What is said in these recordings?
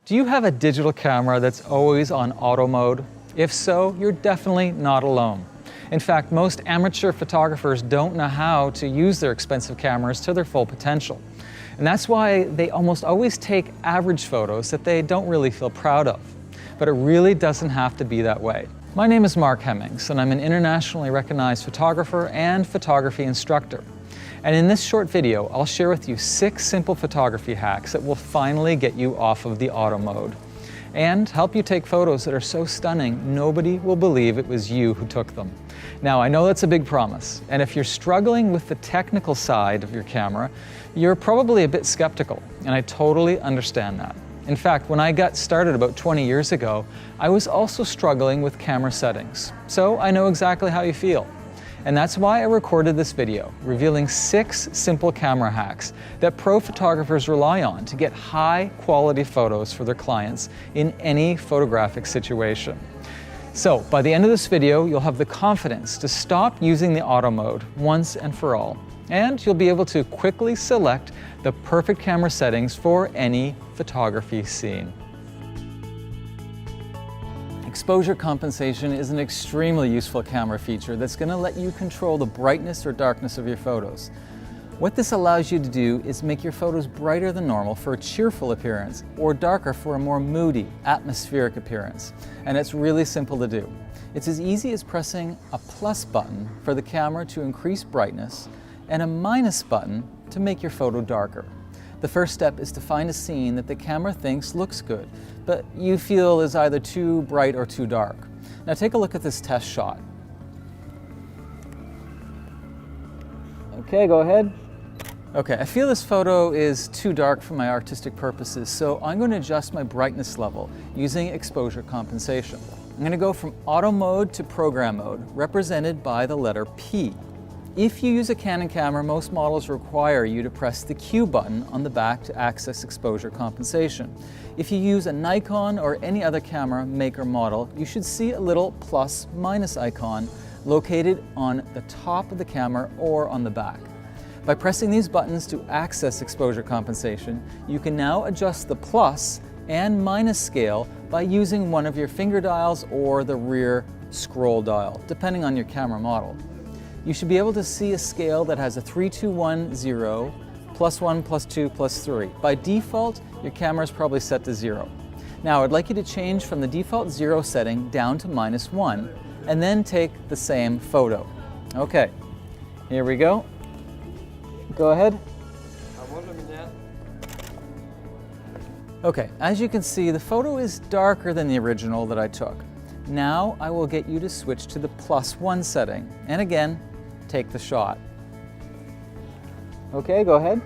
Do you have a digital camera that's always on auto mode? If so, you're definitely not alone. In fact, most amateur photographers don't know how to use their expensive cameras to their full potential. And that's why they almost always take average photos that they don't really feel proud of. But it really doesn't have to be that way. My name is Mark Hemmings, and I'm an internationally recognized photographer and photography instructor. And in this short video, I'll share with you 6 simple photography hacks that will finally get you off of the auto mode and help you take photos that are so stunning nobody will believe it was you who took them. Now, I know that's a big promise, and if you're struggling with the technical side of your camera, you're probably a bit skeptical, and I totally understand that. In fact, when I got started about 20 years ago, I was also struggling with camera settings, so I know exactly how you feel. And that's why I recorded this video, revealing 6 simple camera hacks that pro photographers rely on to get high quality photos for their clients in any photographic situation. So by the end of this video, you'll have the confidence to stop using the auto mode once and for all. And you'll be able to quickly select the perfect camera settings for any photography scene. Exposure compensation is an extremely useful camera feature that's going to let you control the brightness or darkness of your photos. What this allows you to do is make your photos brighter than normal for a cheerful appearance or darker for a more moody, atmospheric appearance. And it's really simple to do. It's as easy as pressing a plus button for the camera to increase brightness and a minus button to make your photo darker. The first step is to find a scene that the camera thinks looks good, but you feel is either too bright or too dark. Now take a look at this test shot. Okay, go ahead. Okay, I feel this photo is too dark for my artistic purposes, so I'm going to adjust my brightness level using exposure compensation. I'm going to go from auto mode to program mode, represented by the letter P. If you use a Canon camera, most models require you to press the Q button on the back to access exposure compensation. If you use a Nikon or any other camera maker model, you should see a little plus/minus icon located on the top of the camera or on the back. By pressing these buttons to access exposure compensation, you can now adjust the plus and minus scale by using one of your finger dials or the rear scroll dial, depending on your camera model. You should be able to see a scale that has a 3, 2, 1, 0, +1, +2, +3. By default, your camera is probably set to 0. Now, I'd like you to change from the default 0 setting down to -1, and then take the same photo. Okay, here we go. Go ahead. Okay, as you can see, the photo is darker than the original that I took. Now, I will get you to switch to the +1 setting, and again, take the shot. Okay, go ahead.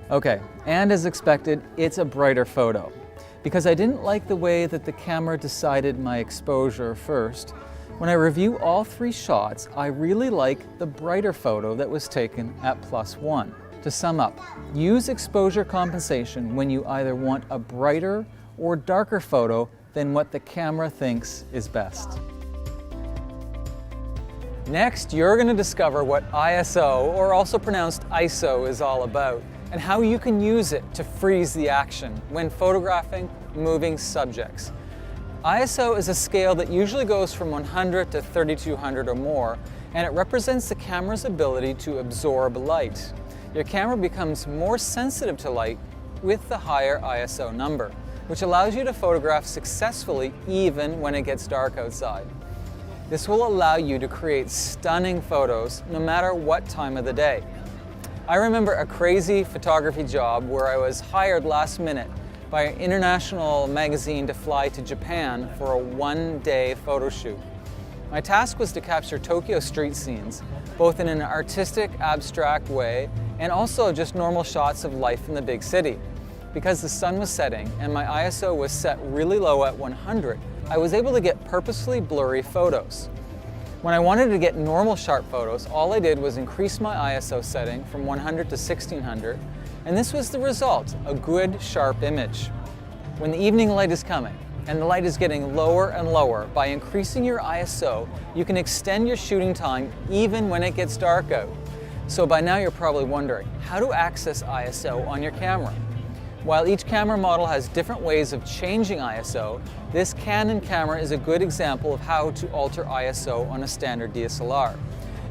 Okay, and as expected, it's a brighter photo. Because I didn't like the way that the camera decided my exposure first, when I review all 3 shots, I really like the brighter photo that was taken at +1. To sum up, use exposure compensation when you either want a brighter or darker photo than what the camera thinks is best. Next, you're going to discover what ISO, or also pronounced ISO, is all about, and how you can use it to freeze the action when photographing moving subjects. ISO is a scale that usually goes from 100 to 3200 or more, and it represents the camera's ability to absorb light. Your camera becomes more sensitive to light with the higher ISO number, which allows you to photograph successfully even when it gets dark outside. This will allow you to create stunning photos no matter what time of the day. I remember a crazy photography job where I was hired last minute by an international magazine to fly to Japan for a 1-day photo shoot. My task was to capture Tokyo street scenes, both in an artistic, abstract way and also just normal shots of life in the big city. Because the sun was setting and my ISO was set really low at 100, I was able to get purposely blurry photos. When I wanted to get normal sharp photos, all I did was increase my ISO setting from 100 to 1600, and this was the result, a good sharp image. When the evening light is coming and the light is getting lower and lower, by increasing your ISO, you can extend your shooting time even when it gets dark out. So by now you're probably wondering, how to access ISO on your camera? While each camera model has different ways of changing ISO, this Canon camera is a good example of how to alter ISO on a standard DSLR.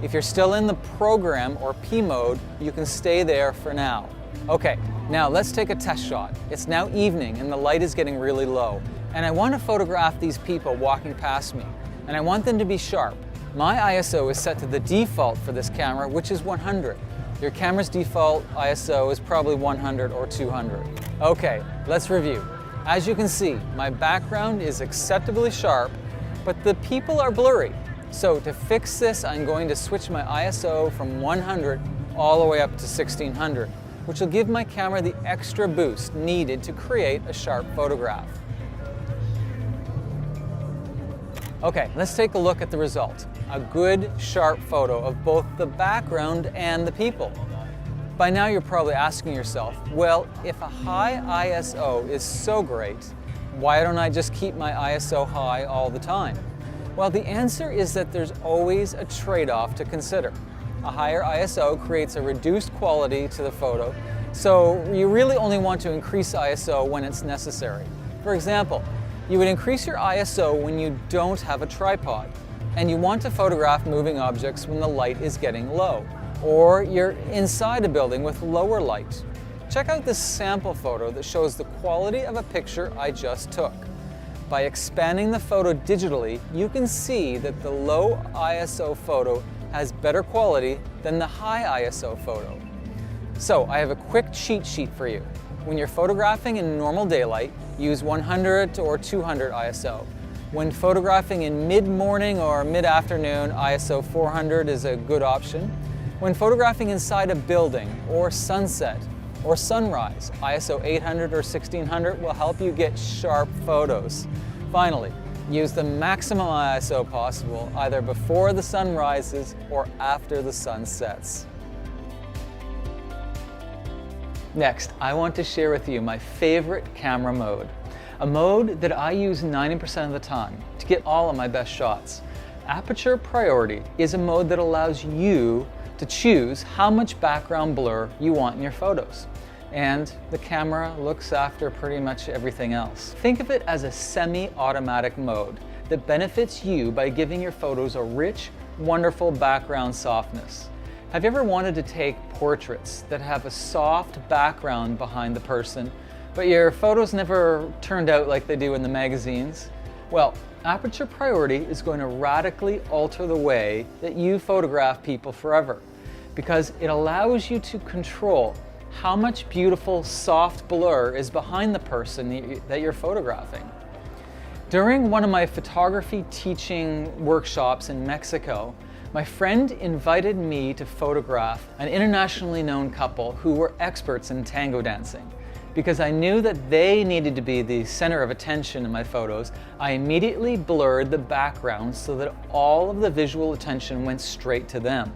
If you're still in the program or P mode, you can stay there for now. Okay, now let's take a test shot. It's now evening and the light is getting really low. And I want to photograph these people walking past me. And I want them to be sharp. My ISO is set to the default for this camera, which is 100. Your camera's default ISO is probably 100 or 200. Okay, let's review. As you can see, my background is acceptably sharp, but the people are blurry. So to fix this, I'm going to switch my ISO from 100 all the way up to 1600, which will give my camera the extra boost needed to create a sharp photograph. Okay, let's take a look at the result. A good, sharp photo of both the background and the people. By now you're probably asking yourself, well, if a high ISO is so great, why don't I just keep my ISO high all the time? Well, the answer is that there's always a trade-off to consider. A higher ISO creates a reduced quality to the photo, so you really only want to increase ISO when it's necessary. For example, you would increase your ISO when you don't have a tripod, and you want to photograph moving objects when the light is getting low, or you're inside a building with lower light. Check out this sample photo that shows the quality of a picture I just took. By expanding the photo digitally, you can see that the low ISO photo has better quality than the high ISO photo. So I have a quick cheat sheet for you. When you're photographing in normal daylight, use 100 or 200 ISO. When photographing in mid-morning or mid-afternoon, ISO 400 is a good option. When photographing inside a building or sunset or sunrise, ISO 800 or 1600 will help you get sharp photos. Finally, use the maximum ISO possible either before the sun rises or after the sun sets. Next, I want to share with you my favorite camera mode, a mode that I use 90% of the time to get all of my best shots. Aperture priority is a mode that allows you to choose how much background blur you want in your photos. And the camera looks after pretty much everything else. Think of it as a semi-automatic mode that benefits you by giving your photos a rich, wonderful background softness. Have you ever wanted to take portraits that have a soft background behind the person, but your photos never turned out like they do in the magazines? Well, aperture priority is going to radically alter the way that you photograph people forever, because it allows you to control how much beautiful soft blur is behind the person that you're photographing. During one of my photography teaching workshops in Mexico, my friend invited me to photograph an internationally known couple who were experts in tango dancing. Because I knew that they needed to be the center of attention in my photos, I immediately blurred the background so that all of the visual attention went straight to them.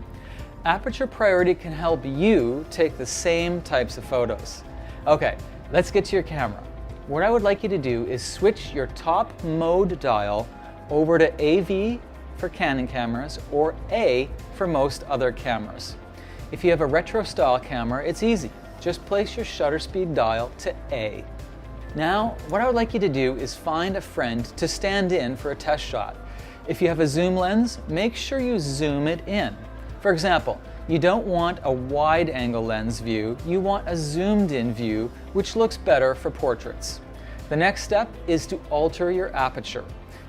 Aperture priority can help you take the same types of photos. Okay, let's get to your camera. What I would like you to do is switch your top mode dial over to AV for Canon cameras or A for most other cameras. If you have a retro style camera, it's easy. Just place your shutter speed dial to A. Now, what I would like you to do is find a friend to stand in for a test shot. If you have a zoom lens, make sure you zoom it in. For example, you don't want a wide angle lens view, you want a zoomed in view, which looks better for portraits. The next step is to alter your aperture.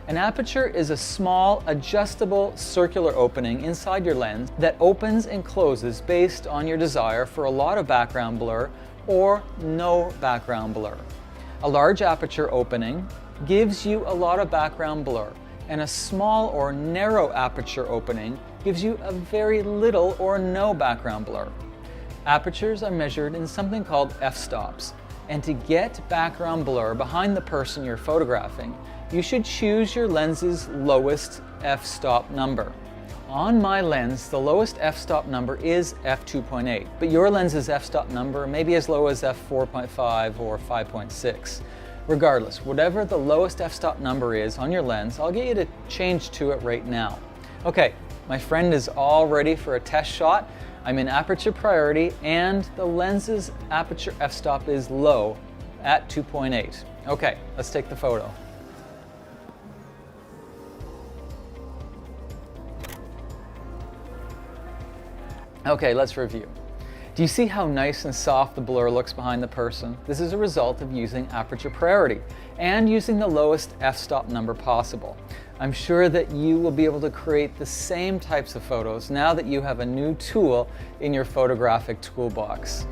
An aperture is a small, adjustable circular opening inside your lens that opens and closes based on your desire for a lot of background blur or no background blur. A large aperture opening gives you a lot of background blur, and a small or narrow aperture opening gives you a very little or no background blur. Apertures are measured in something called f-stops, and to get background blur behind the person you're photographing, you should choose your lens's lowest f-stop number. On my lens, the lowest f-stop number is f2.8, but your lens's f-stop number may be as low as f4.5 or 5.6. Regardless, whatever the lowest f-stop number is on your lens, I'll get you to change to it right now. Okay, my friend is all ready for a test shot. I'm in aperture priority and the lens's aperture f-stop is low at 2.8. Okay, let's take the photo. Okay, let's review. Do you see how nice and soft the blur looks behind the person? This is a result of using aperture priority and using the lowest f-stop number possible. I'm sure that you will be able to create the same types of photos now that you have a new tool in your photographic toolbox.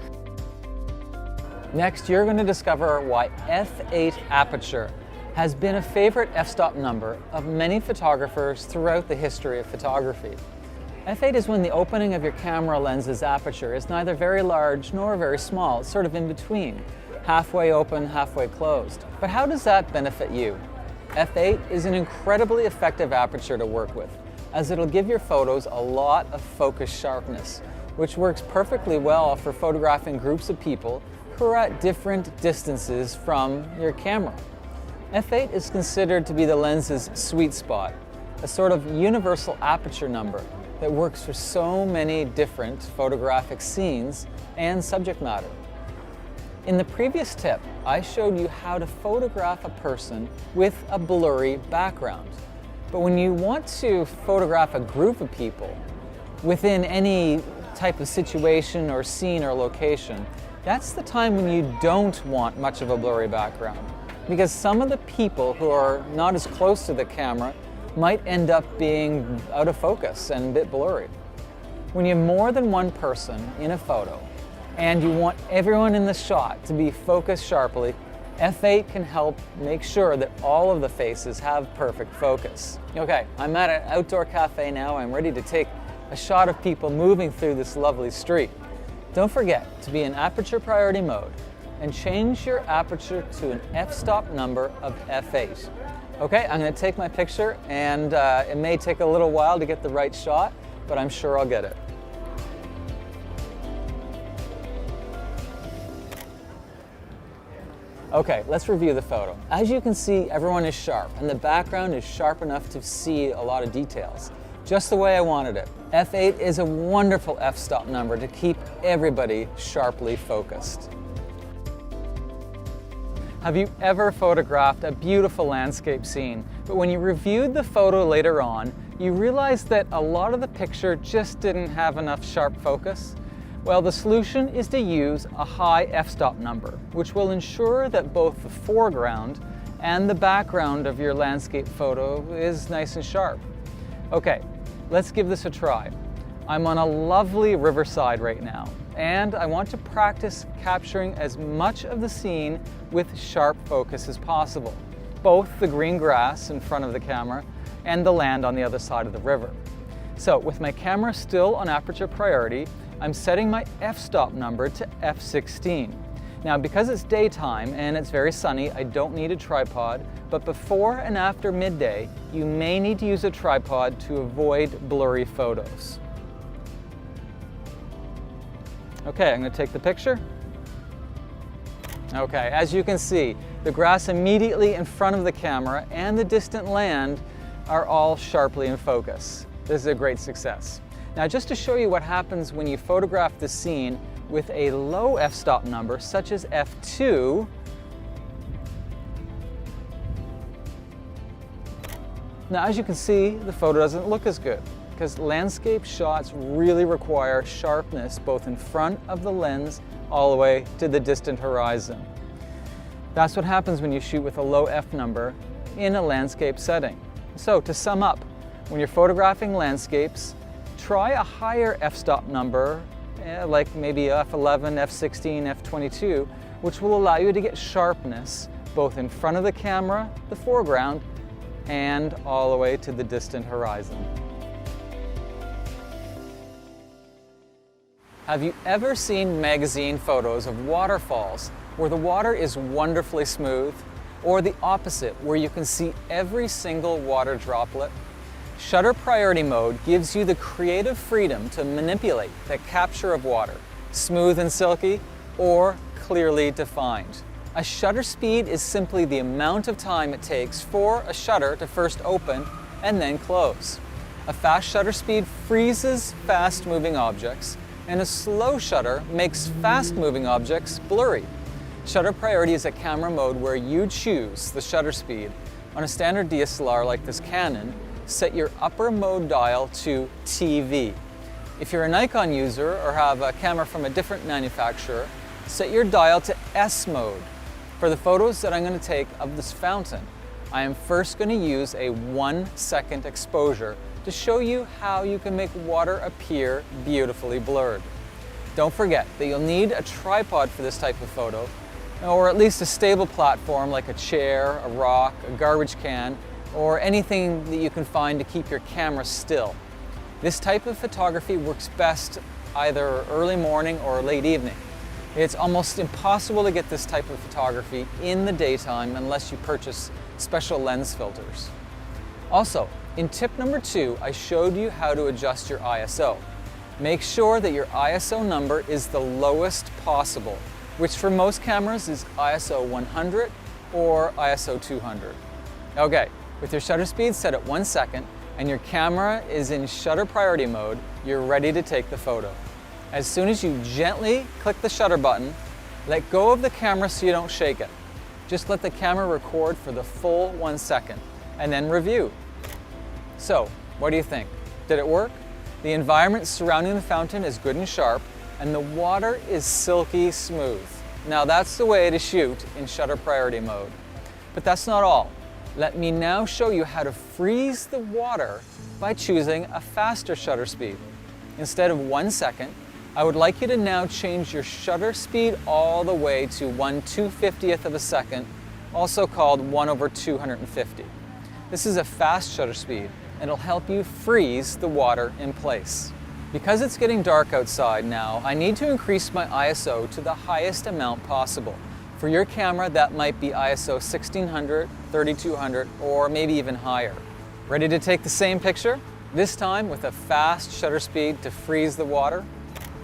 Next, you're going to discover why f8 aperture has been a favorite f-stop number of many photographers throughout the history of photography. f8 is when the opening of your camera lens's aperture is neither very large nor very small. It's sort of in between, halfway open, halfway closed. But how does that benefit you? f8 is an incredibly effective aperture to work with, as it'll give your photos a lot of focus sharpness, which works perfectly well for photographing groups of people who are at different distances from your camera. f8 is considered to be the lens's sweet spot, a sort of universal aperture number that works for so many different photographic scenes and subject matter. In the previous tip, I showed you how to photograph a person with a blurry background. But when you want to photograph a group of people within any type of situation or scene or location, that's the time when you don't want much of a blurry background. Because some of the people who are not as close to the camera might end up being out of focus and a bit blurry. When you have more than one person in a photo and you want everyone in the shot to be focused sharply, f8 can help make sure that all of the faces have perfect focus. Okay, I'm at an outdoor cafe now. I'm ready to take a shot of people moving through this lovely street. Don't forget to be in aperture priority mode and change your aperture to an f-stop number of f8. Okay, I'm going to take my picture, and it may take a little while to get the right shot, but I'm sure I'll get it. Okay, let's review the photo. As you can see, everyone is sharp, and the background is sharp enough to see a lot of details, just the way I wanted it. f8 is a wonderful f-stop number to keep everybody sharply focused. Have you ever photographed a beautiful landscape scene, but when you reviewed the photo later on, you realized that a lot of the picture just didn't have enough sharp focus? Well, the solution is to use a high f-stop number, which will ensure that both the foreground and the background of your landscape photo is nice and sharp. Okay, let's give this a try. I'm on a lovely riverside right now, and I want to practice capturing as much of the scene with sharp focus as possible, both the green grass in front of the camera and the land on the other side of the river. So with my camera still on aperture priority, I'm setting my f-stop number to f16. Now, because it's daytime and it's very sunny, I don't need a tripod, but before and after midday, you may need to use a tripod to avoid blurry photos. Okay, I'm going to take the picture. Okay, as you can see, the grass immediately in front of the camera and the distant land are all sharply in focus. This is a great success. Now, just to show you what happens when you photograph the scene with a low f-stop number, such as f2, now as you can see, the photo doesn't look as good, because landscape shots really require sharpness both in front of the lens all the way to the distant horizon. That's what happens when you shoot with a low f number in a landscape setting. So to sum up, when you're photographing landscapes, try a higher f-stop number, like maybe f11, f16, f22, which will allow you to get sharpness both in front of the camera, the foreground, and all the way to the distant horizon. Have you ever seen magazine photos of waterfalls where the water is wonderfully smooth, or the opposite, where you can see every single water droplet? Shutter priority mode gives you the creative freedom to manipulate the capture of water, smooth and silky, or clearly defined. A shutter speed is simply the amount of time it takes for a shutter to first open and then close. A fast shutter speed freezes fast-moving objects, and a slow shutter makes fast-moving objects blurry. Shutter priority is a camera mode where you choose the shutter speed. On a standard DSLR like this Canon, set your upper mode dial to TV. If you're a Nikon user or have a camera from a different manufacturer, set your dial to S mode. For the photos that I'm going to take of this fountain, I am first going to use a 1-second exposure to show you how you can make water appear beautifully blurred. Don't forget that you'll need a tripod for this type of photo, or at least a stable platform like a chair, a rock, a garbage can, or anything that you can find to keep your camera still. This type of photography works best either early morning or late evening. It's almost impossible to get this type of photography in the daytime unless you purchase special lens filters. Also, in tip number 2, I showed you how to adjust your ISO. Make sure that your ISO number is the lowest possible, which for most cameras is ISO 100 or ISO 200. Okay, with your shutter speed set at 1 second and your camera is in shutter priority mode, you're ready to take the photo. As soon as you gently click the shutter button, let go of the camera so you don't shake it. Just let the camera record for the full 1 second and then review. So, what do you think? Did it work? The environment surrounding the fountain is good and sharp, and the water is silky smooth. Now that's the way to shoot in shutter priority mode. But that's not all. Let me now show you how to freeze the water by choosing a faster shutter speed. Instead of 1 second, I would like you to now change your shutter speed all the way to 1/250th of a second, also called 1/250. This is a fast shutter speed, and it'll help you freeze the water in place. Because it's getting dark outside now, I need to increase my ISO to the highest amount possible. For your camera, that might be ISO 1600, 3200, or maybe even higher. Ready to take the same picture? This time with a fast shutter speed to freeze the water?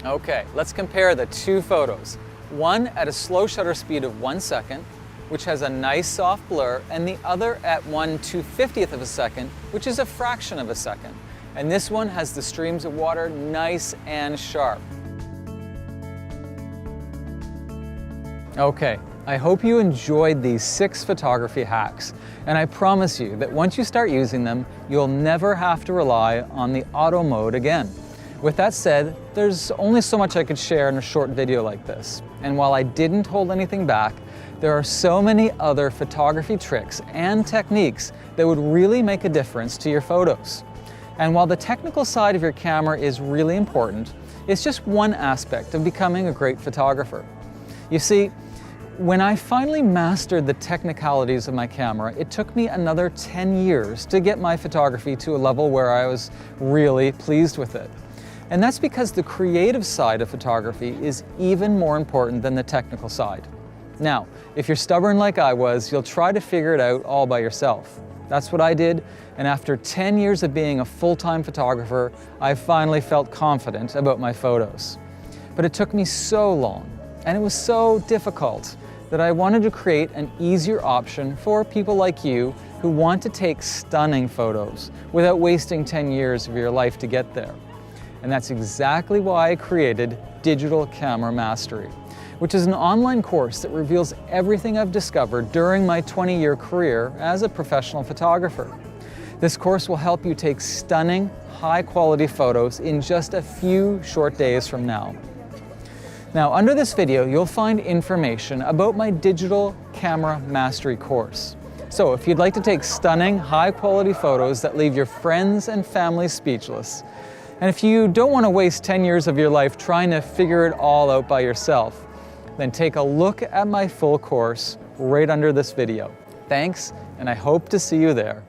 Okay, let's compare the two photos. One at a slow shutter speed of 1 second, which has a nice soft blur, and the other at 1/250th of a second, which is a fraction of a second. And this one has the streams of water nice and sharp. Okay, I hope you enjoyed these 6 photography hacks, and I promise you that once you start using them, you'll never have to rely on the auto mode again. With that said, there's only so much I could share in a short video like this, and while I didn't hold anything back, there are so many other photography tricks and techniques that would really make a difference to your photos. And while the technical side of your camera is really important, it's just one aspect of becoming a great photographer. You see, when I finally mastered the technicalities of my camera, it took me another 10 years to get my photography to a level where I was really pleased with it. And that's because the creative side of photography is even more important than the technical side. Now, if you're stubborn like I was, you'll try to figure it out all by yourself. That's what I did, and after 10 years of being a full-time photographer, I finally felt confident about my photos. But it took me so long, and it was so difficult, that I wanted to create an easier option for people like you who want to take stunning photos without wasting 10 years of your life to get there. And that's exactly why I created Digital Camera Mastery, which is an online course that reveals everything I've discovered during my 20-year career as a professional photographer. This course will help you take stunning, high-quality photos in just a few short days from now. Now, under this video, you'll find information about my Digital Camera Mastery course. So if you'd like to take stunning, high-quality photos that leave your friends and family speechless, and if you don't want to waste 10 years of your life trying to figure it all out by yourself, then take a look at my full course right under this video. Thanks, and I hope to see you there.